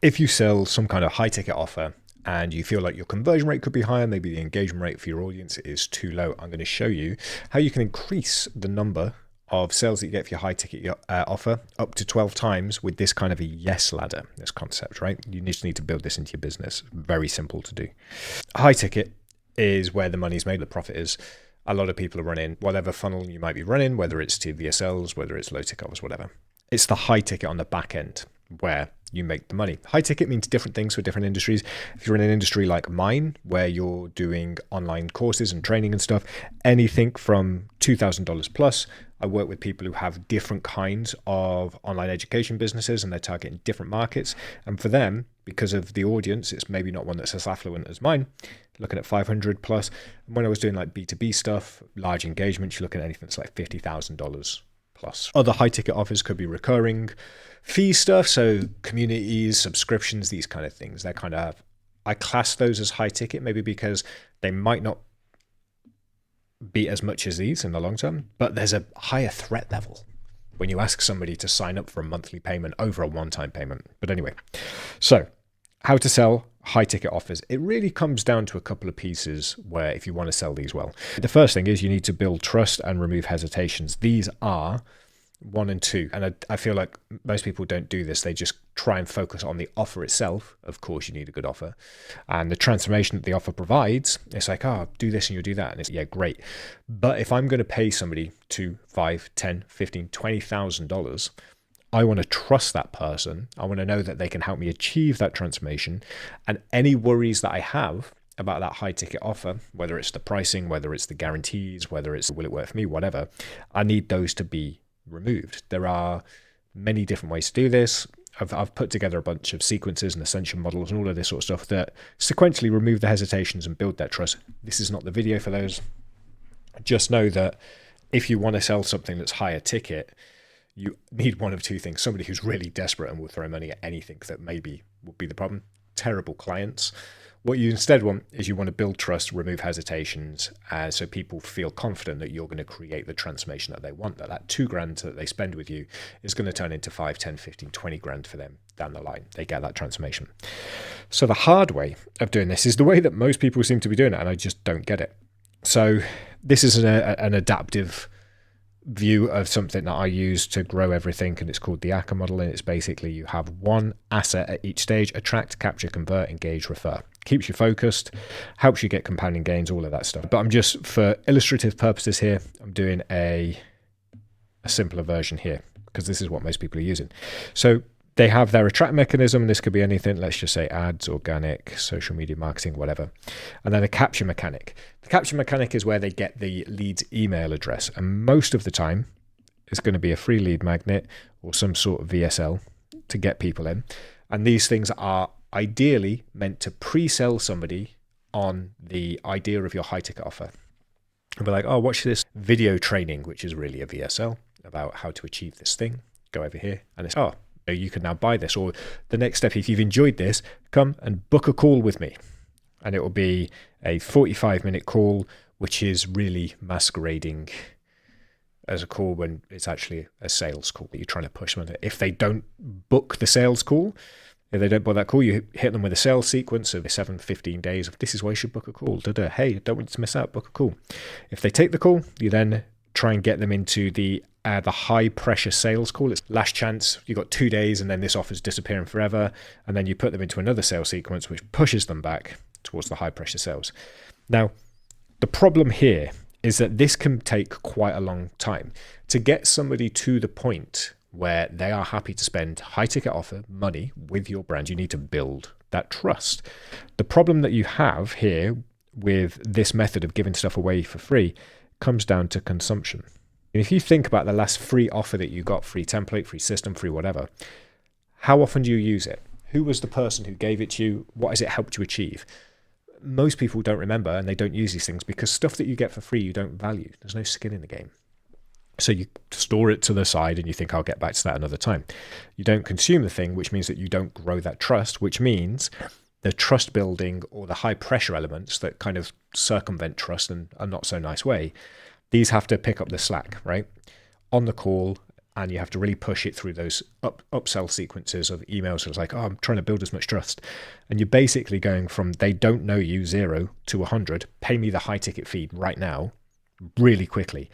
If you sell some kind of high ticket offer and you feel like your conversion rate could be higher, maybe the engagement rate for your audience is too low, I'm going to show you how you can increase the number of sales that you get for your high ticket offer up to 12 times with this kind of a yes ladder, this concept, right? You just need to build this into your business. Very simple to do. High ticket is where the money's made, the profit is. A lot of people are running whatever funnel you might be running, whether it's to VSLs, whether it's low ticket offers, whatever. It's the high ticket on the back end where you make the money. High ticket means different things for different industries. If you're in an industry like mine, where you're doing online courses and training and stuff, anything from $2,000 plus. I work with people who have different kinds of online education businesses and they're targeting different markets. And for them, because of the audience, it's maybe not one that's as affluent as mine, looking at 500 plus. And when I was doing like B2B stuff, large engagements, you're looking at anything that's like $50,000 plus. Other high ticket offers could be recurring fee stuff. So communities, subscriptions, these kind of things. They're kind of, I class those as high ticket, maybe because they might not be as much as these in the long term, but there's a higher threat level when you ask somebody to sign up for a monthly payment over a one-time payment. But anyway, so how to sell high ticket offers. It really comes down to a couple of pieces where if you want to sell these well, the first thing is you need to build trust and remove hesitations. These are 1 and 2. And I feel like most people don't do this. They just try and focus on the offer itself. Of course, you need a good offer. And the transformation that the offer provides, it's like, oh, do this and you'll do that. And it's, yeah, great. But if I'm going to pay somebody $2, $5, $10, $15, $20,000, I want to trust that person. I want to know that they can help me achieve that transformation. And any worries that I have about that high ticket offer, whether it's the pricing, whether it's the guarantees, whether it's will it work for me, whatever, I need those to be removed. There are many different ways to do this. I've put together a bunch of sequences and ascension models and all of this sort of stuff that sequentially remove the hesitations and build that trust. This is not the video for those. Just know that if you want to sell something that's higher ticket, you need one of two things. Somebody who's really desperate and will throw money at anything that maybe would be the problem. Terrible clients. What you instead want is you want to build trust, remove hesitations, so people feel confident that you're going to create the transformation that they want, that $2,000 that they spend with you is going to turn into 5, 10, 15, 20 grand for them down the line. They get that transformation. So the hard way of doing this is the way that most people seem to be doing it, and I just don't get it. So this is an adaptive view of something that I use to grow everything, and it's called the ACA model, and it's basically you have one asset at each stage: attract, capture, convert, engage, refer. Keeps you focused, helps you get compounding gains, all of that stuff. But I'm just, for illustrative purposes here, I'm doing a simpler version here because this is what most people are using. So they have their attract mechanism, and this could be anything. Let's just say ads, organic, social media marketing, whatever. And then a capture mechanic. The capture mechanic is where they get the lead's email address. And most of the time, it's going to be a free lead magnet or some sort of VSL to get people in. And these things are ideally meant to pre-sell somebody on the idea of your high ticket offer. And be like, oh, watch this video training, which is really a VSL about how to achieve this thing. Go over here. And it's, oh, you can now buy this. Or the next step, if you've enjoyed this, come and book a call with me. And it will be a 45-minute call, which is really masquerading as a call when it's actually a sales call that you're trying to push them. If they don't book the sales call, if they don't book that call, you hit them with a sales sequence of 7-15 days of this is why you should book a call. Hey, don't want you to miss out, book a call. If they take the call, you then try and get them into the high pressure sales call. It's last chance. You got 2 days and then this offer's disappearing forever. And then you put them into another sales sequence, which pushes them back towards the high pressure sales. Now, the problem here is that this can take quite a long time to get somebody to the point where they are happy to spend high ticket offer money with your brand. You need to build that trust. The problem that you have here with this method of giving stuff away for free comes down to consumption. If you think about the last free offer that you got, free template, free system, free whatever, how often do you use it? Who was the person who gave it to you? What has it helped you achieve? Most people don't remember and they don't use these things because stuff that you get for free you don't value. There's no skin in the game. So you store it to the side and you think I'll get back to that another time. You don't consume the thing, which means that you don't grow that trust, which means the trust building or the high pressure elements that kind of circumvent trust in a not so nice way, these have to pick up the slack, right? On the call, and you have to really push it through those upsell sequences of emails. So it's like, oh, I'm trying to build as much trust. And you're basically going from they don't know you 0 to 100, pay me the high ticket feed right now, really quickly.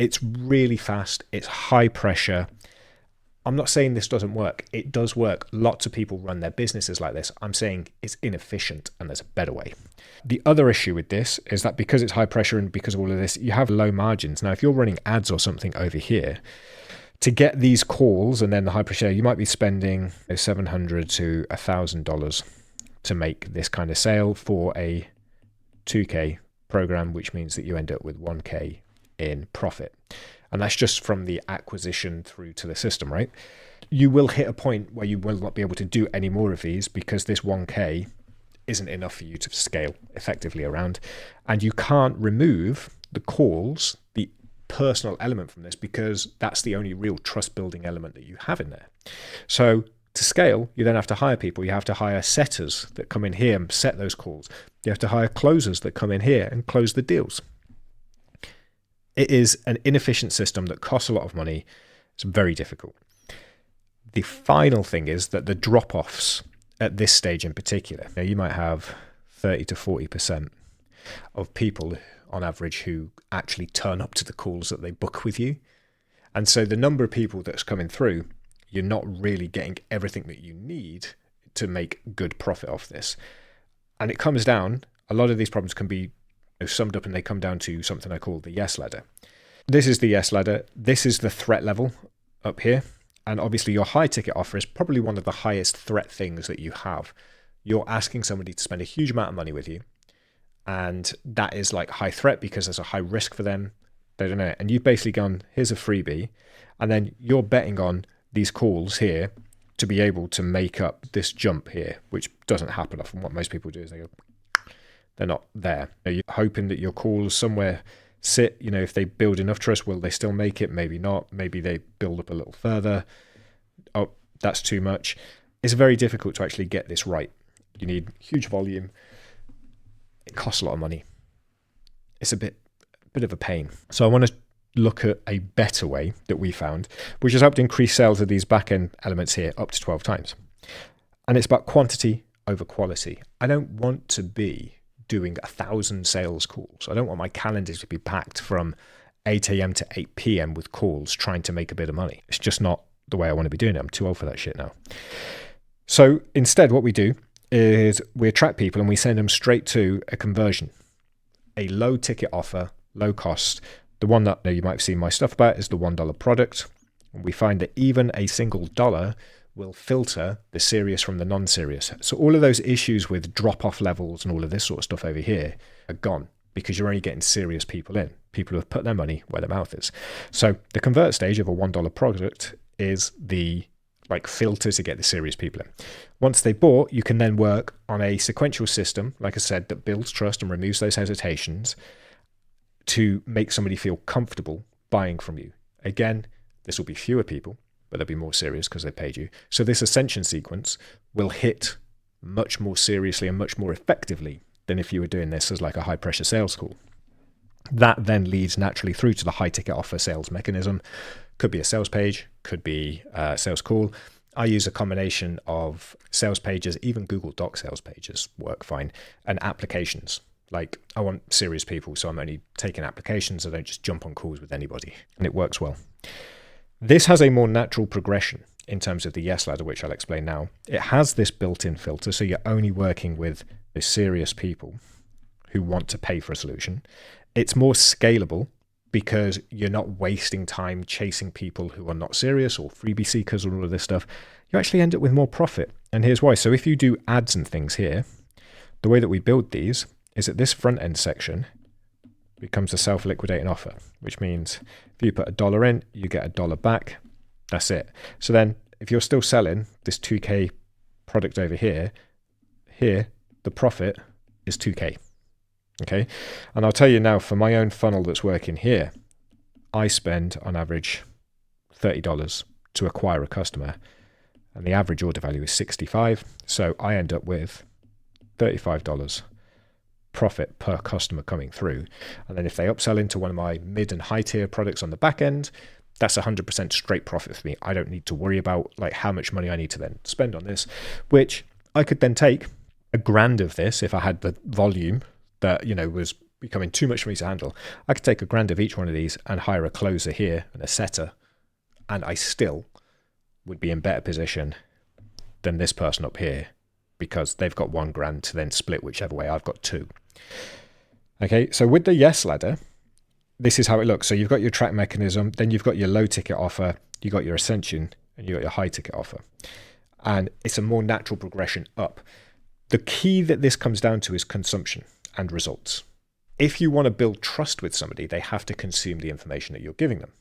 It's really fast. It's high pressure. I'm not saying this doesn't work. It does work. Lots of people run their businesses like this. I'm saying it's inefficient and there's a better way. The other issue with this is that because it's high pressure and because of all of this, you have low margins. Now, if you're running ads or something over here, to get these calls and then the high pressure, you might be spending $700 to $1,000 to make this kind of sale for a 2K program, which means that you end up with 1K in profit. And that's just from the acquisition through to the system, right? You will hit a point where you will not be able to do any more of these because this 1K isn't enough for you to scale effectively around. And you can't remove the calls, the personal element from this, because that's the only real trust building element that you have in there. So to scale, you then have to hire people. You have to hire setters that come in here and set those calls. You have to hire closers that come in here and close the deals. It is an inefficient system that costs a lot of money. It's very difficult. The final thing is that the drop-offs at this stage in particular, now you might have 30 to 40% of people on average who actually turn up to the calls that they book with you. And so the number of people that's coming through, you're not really getting everything that you need to make good profit off this. And it comes down, a lot of these problems can be summed up and they come down to something I call the yes ladder. This is the yes ladder. This is the threat level up here. And obviously your high ticket offer is probably one of the highest threat things that you have. You're asking somebody to spend a huge amount of money with you. And that is like high threat because there's a high risk for them. They don't know. And you've basically gone, here's a freebie. And then you're betting on these calls here to be able to make up this jump here, which doesn't happen often. What most people do is they go, they're not there. You're hoping that your calls somewhere sit, if they build enough trust, will they still make it? Maybe not. Maybe they build up a little further. Oh, that's too much. It's very difficult to actually get this right. You need huge volume. It costs a lot of money. It's a bit of a pain. So I want to look at a better way that we found, which has helped increase sales of these back-end elements here up to 12 times. And it's about quantity over quality. I don't want to be doing 1,000 sales calls. I don't want my calendar to be packed from 8 a.m. to 8 p.m. with calls trying to make a bit of money. It's just not the way I want to be doing it. I'm too old for that shit now. So instead, what we do is we attract people and we send them straight to a conversion, a low ticket offer, low cost. The one that you might have seen my stuff about is the $1 product. And we find that even a single dollar will filter the serious from the non-serious. So all of those issues with drop-off levels and all of this sort of stuff over here are gone because you're only getting serious people in, people who have put their money where their mouth is. So the convert stage of a $1 product is the filter to get the serious people in. Once they bought, you can then work on a sequential system, like I said, that builds trust and removes those hesitations to make somebody feel comfortable buying from you. Again, this will be fewer people, but they'll be more serious because they paid you. So this ascension sequence will hit much more seriously and much more effectively than if you were doing this as like a high pressure sales call. That then leads naturally through to the high ticket offer sales mechanism. Could be a sales page, could be a sales call. I use a combination of sales pages, even Google Doc sales pages work fine, and applications. Like I want serious people, so I'm only taking applications. I don't just jump on calls with anybody, and it works well. This has a more natural progression in terms of the yes ladder, which I'll explain now. It has this built-in filter, so you're only working with the serious people who want to pay for a solution. It's more scalable because you're not wasting time chasing people who are not serious or freebie seekers or all of this stuff. You actually end up with more profit. And here's why. So if you do ads and things here, the way that we build these is that this front end section becomes a self-liquidating offer, which means if you put $1 in, you get $1 back. That's it. So then if you're still selling this 2K product over here, the profit is 2K. Okay. And I'll tell you now, for my own funnel that's working here, I spend on average $30 to acquire a customer, and the average order value is 65. So I end up with $35 profit per customer coming through. And then if they upsell into one of my mid and high tier products on the back end, That's 100% straight profit for me. I don't need to worry about like how much money I need to then spend on this, which I could then take $1,000 of this if I had the volume that, was becoming too much for me to handle. I could take $1,000 of each one of these and hire a closer here and a setter, and I still would be in better position than this person up here because they've got $1,000 to then split whichever way. I've got two. Okay, so with the Yes ladder, this is how it looks. So you've got your track mechanism, then you've got your low ticket offer, you got your ascension, and you got your high ticket offer. And it's a more natural progression up. The key that this comes down to is consumption and results. If you want to build trust with somebody, they have to consume the information that you're giving them.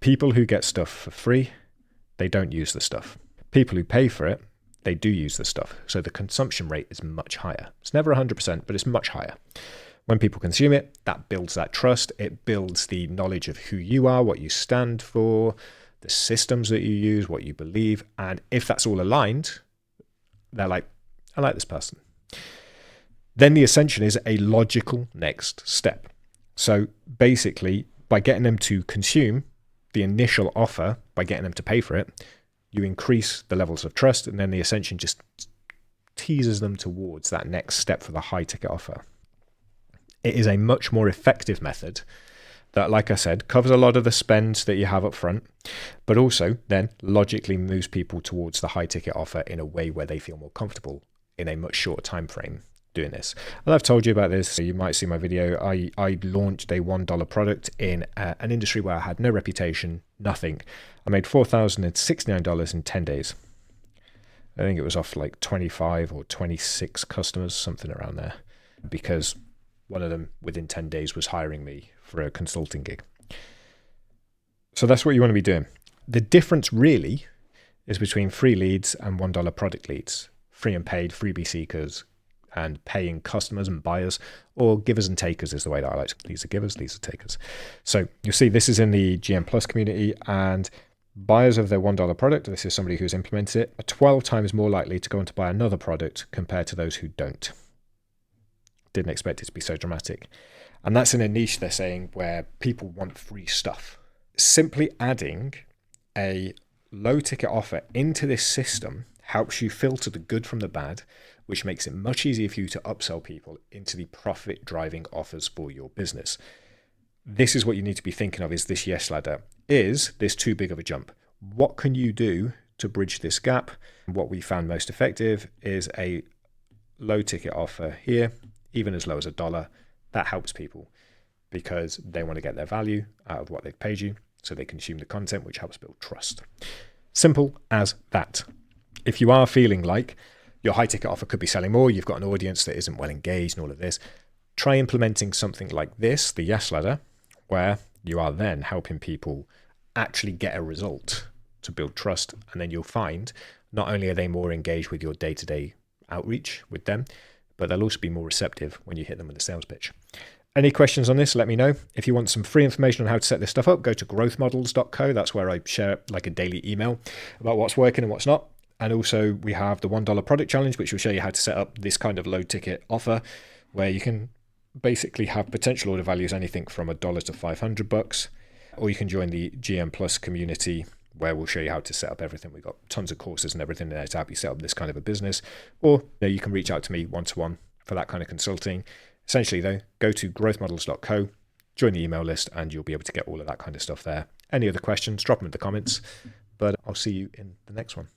People who get stuff for free, they don't use the stuff. People who pay for it, they do use the stuff. So the consumption rate is much higher. It's never 100%, but it's much higher. When people consume it, that builds that trust. It builds the knowledge of who you are, what you stand for, the systems that you use, what you believe. And if that's all aligned, they're like, I like this person. Then the ascension is a logical next step. So basically, by getting them to consume the initial offer, by getting them to pay for it, you increase the levels of trust, and then the ascension just teases them towards that next step for the high ticket offer. It is a much more effective method that, like I said, covers a lot of the spend that you have up front, but also then logically moves people towards the high ticket offer in a way where they feel more comfortable in a much shorter time frame doing this. And I've told you about this, so you might see my video. I launched a $1 product in an industry where I had no reputation, nothing. I made $4,069 in 10 days. I think it was off like 25 or 26 customers, something around there, because one of them within 10 days was hiring me for a consulting gig. So that's what you want to be doing. The difference really is between free leads and $1 product leads. Free and paid, freebie seekers, and paying customers and buyers, or givers and takers is the way that I like to. These are givers, these are takers. So you'll see this is in the GM Plus community, and buyers of their $1 product, this is somebody who's implemented it, are 12 times more likely to go on to buy another product compared to those who don't. Didn't expect it to be so dramatic. And that's in a niche, they're saying, where people want free stuff. Simply adding a low ticket offer into this system helps you filter the good from the bad, which makes it much easier for you to upsell people into the profit driving offers for your business. This is what you need to be thinking of, is this Yes ladder. Is this too big of a jump? What can you do to bridge this gap? What we found most effective is a low ticket offer here, even as low as $1. That helps people because they want to get their value out of what they've paid you, so they consume the content, which helps build trust. Simple as that. If you are feeling like your high ticket offer could be selling more, you've got an audience that isn't well engaged and all of this, try implementing something like this, the Yes ladder, where you are then helping people actually get a result to build trust. And then you'll find not only are they more engaged with your day-to-day outreach with them, but they'll also be more receptive when you hit them with a sales pitch. Any questions on this, let me know. If you want some free information on how to set this stuff up, go to growthmodels.co. That's where I share like a daily email about what's working and what's not. And also we have the $1 product challenge, which will show you how to set up this kind of low ticket offer where you can basically have potential order values anything from $1 to $500, or you can join the GM Plus community where we'll show you how to set up everything. We've got tons of courses and everything there to help you set up this kind of a business, or you can reach out to me one-to-one for that kind of consulting. Essentially though, go to growthmodels.co, join the email list, and you'll be able to get all of that kind of stuff there. Any other questions, drop them in the comments, but I'll see you in the next one.